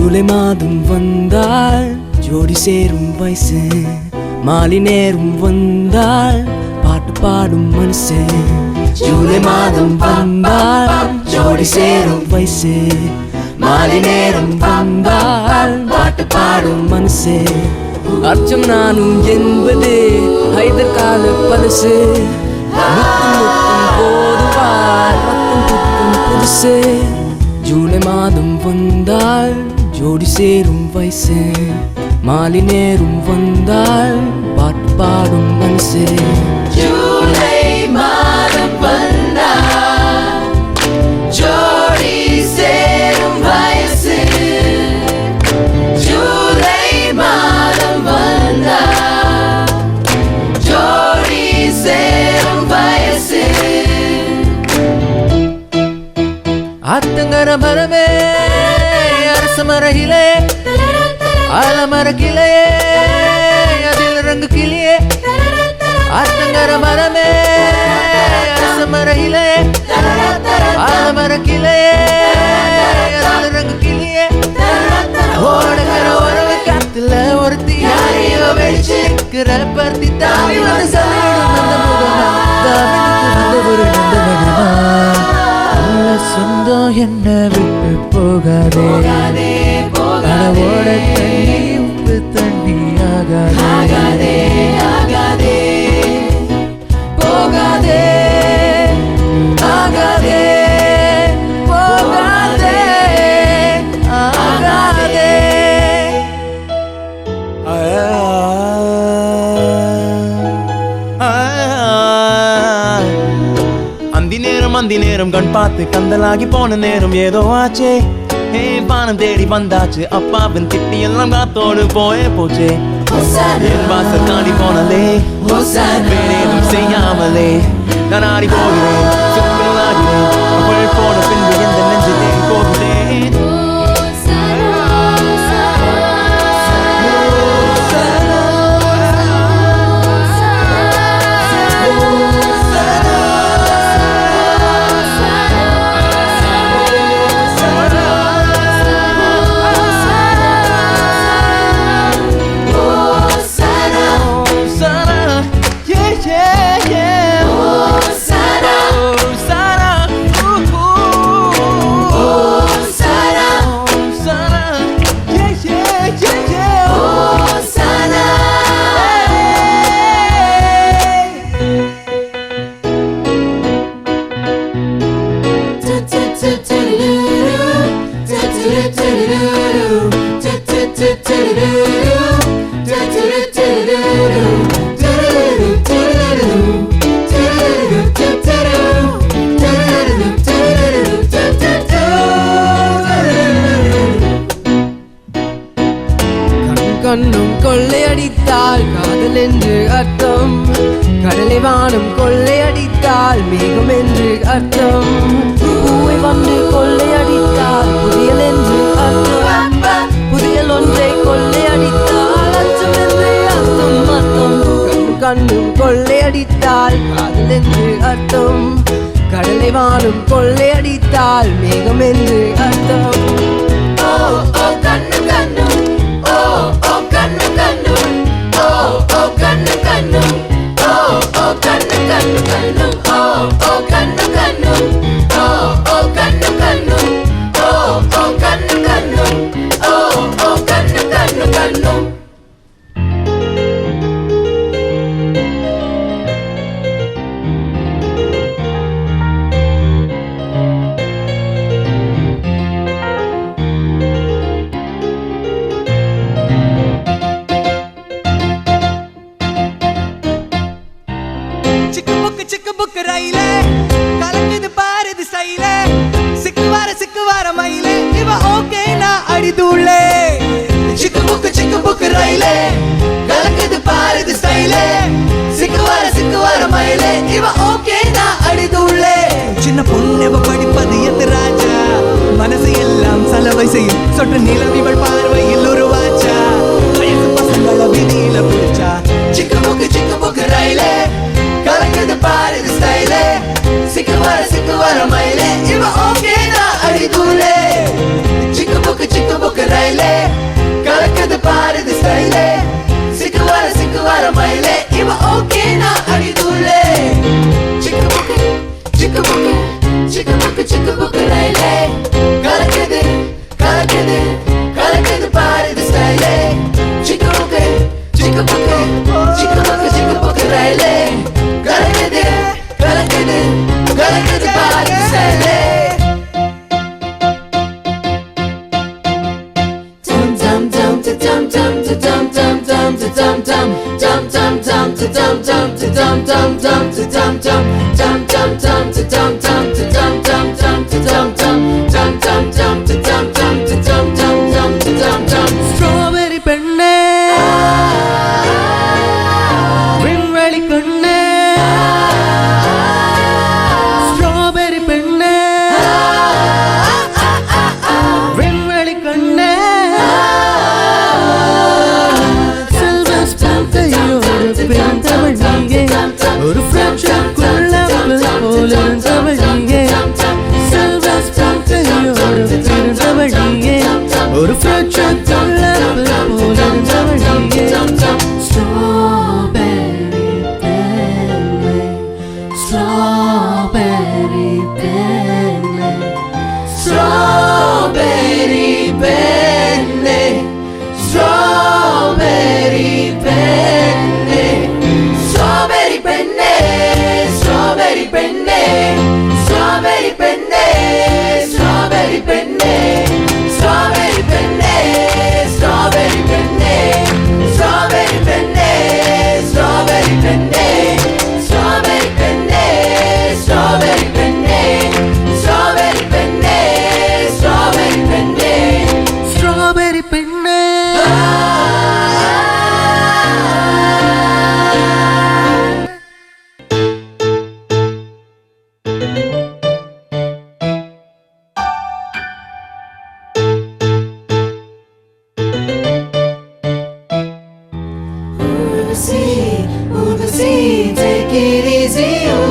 ஜூலை மாதம் வந்தால் ஜோடி சேரும் வயசு, மாலை நேரம் வந்தால் பாட்டு பாடும் மனசு. ஜூலை மாதம் வந்தால் ஜோடி சேரும் வயசு, மாலை நேரம் வந்தால் பாட்டு பாடும் மனசு. அர்ச்சம் நானும் என்பது ஹைதர் கால பழசு, முத்தும் முத்தும் போதுவார் ரத்தம் புத்தும் புதுசு. ஜூலை மாதம் வந்தால் ஜோடி சேரும் வயசு, மாலை நேரம் வந்தால் பாட்டு பாடும் மனசு. ஜூலை மாதம் வந்தால் ஜோடி சேரும் வயசு, ஜூலை மாதம் வந்தால் ஜோடி சேரும் வயசு. ஆத்தங்கர மரமே அரச மரகிலே, ஆலமர கிளையே அதில் ரங்கு கிளியே. ஆத்தங்கர மரமே அரச மரகிலே, ஆலமர கிளையே அதில் ரங்கு கிளியே. ஓடங்கர உறவு காத்துல ஒரு தீயாரிய வெளிச்சிக்கிற பருத்தி தாவி வந்து சொல்லிடும் அந்த முகமா, தாவினுக்கு வந்த ஒரு நந்த மகமா. சொந்தம் என்ன விட்டு போகாதே, அடவோட தண்ணி உப்பு தண்ணி ஆகாதே, ஆகாதே போகாதே ஆகாதே, போகாதே ஆகாதே. அந்தி நேரம் கண் பார்த்து கந்தலாகி போன நேரம் ஏதோ ஆச்சே. பானம் தேடி வந்தாச்சு, அப்பாவின் திட்டி எல்லாம் காத்தோடு போயே போச்சே. என் வாசல் தாண்டி போனலே, வேறேதும் செய்யாமலே நான் ஆடி போகிறேன், சுற்றுலாகிறேன். அவள் போன பின்பு எந்த நெஞ்சு தேடி போகிறேன். கண்ணும் கொள்ளையடித்தால் காதல் என்று அர்த்தம், கடலை வானம் கொள்ளையடித்தால் மேகம் என்று அர்த்தம். பூவை வந்து கொள்ளையடித்தால் புதியல் என்று அர்த்தம், புதியல் ஒன்றை கொள்ளையடித்தால் அச்சம் என்று அர்த்தம். அர்த்தம் கண்ணும் கொள்ளையடித்தால் காதல் என்று அர்த்தம், கடலை வானம் கொள்ளையடித்தால் மேகம் என்று அர்த்தம். சிக்கு புக்கு ரயிலே கலக்குது பாரு இது ஸ்டைலே, சிக்கு வார மயிலே இவ ஓகே நான் அடிதூளே. சிக்கு புக்கு ரயிலே கலக்குது பாரு இது ஸ்டைலே, சிக்கு வார மயிலே இவ ஓகே நான் அடிதூளே. சின்ன பொண்ணு படிப்பது எத்து ராஜா, மனசு எல்லாம் சலவை செய்யும் சொட்டு நிலம் இவள் பார்வையில் உருவாச்சா. வயசு பசங்கள விதியில பிடிச்சா. சிக்கு புக்கு ரயிலே கலக்குது பாரு இது ஸ்டைலே, சிக்கு வார மயிலே இவ ஓகே நான் அடிதூளே. சிக்கு book ரயிலே tum tum to tum tum tum to tum tum tum tum tum to tum tum to tum tum tum to tum tum tum tum tum to tum tum to tum tum tum to tum tum. Strawberry பெண்ணே விண்வெளி கண்ணே strawberry பெண்ணே விண்வெளி கண்ணே silver spoon கையோடு பிறந்தவள் நீயே ஒரு ஃப்ரெண்ட்ஷிப்புக்குள்ள போல இருந்தவள் நீயே சில்வர் ஸ்பூன் கையோடு பிறந்தவள் நீயே ஒரு ஃப்ரெண்ட்ஷிப்புக்குள்ள போல இருந்தவள் நீயே ஸ்ட்ராபெரி பெண்ணே ஸ்ட்ராபெரி பெண்ணே Strawberry penne, strawberry penne, strawberry penne, strawberry penne, strawberry penne, strawberry penne, strawberry penne, strawberry penne, strawberry penne, strawberry penne, strawberry penne, strawberry penne, strawberry penne, strawberry penne. Strawberry பெண்ணே Urvashi, take it easy.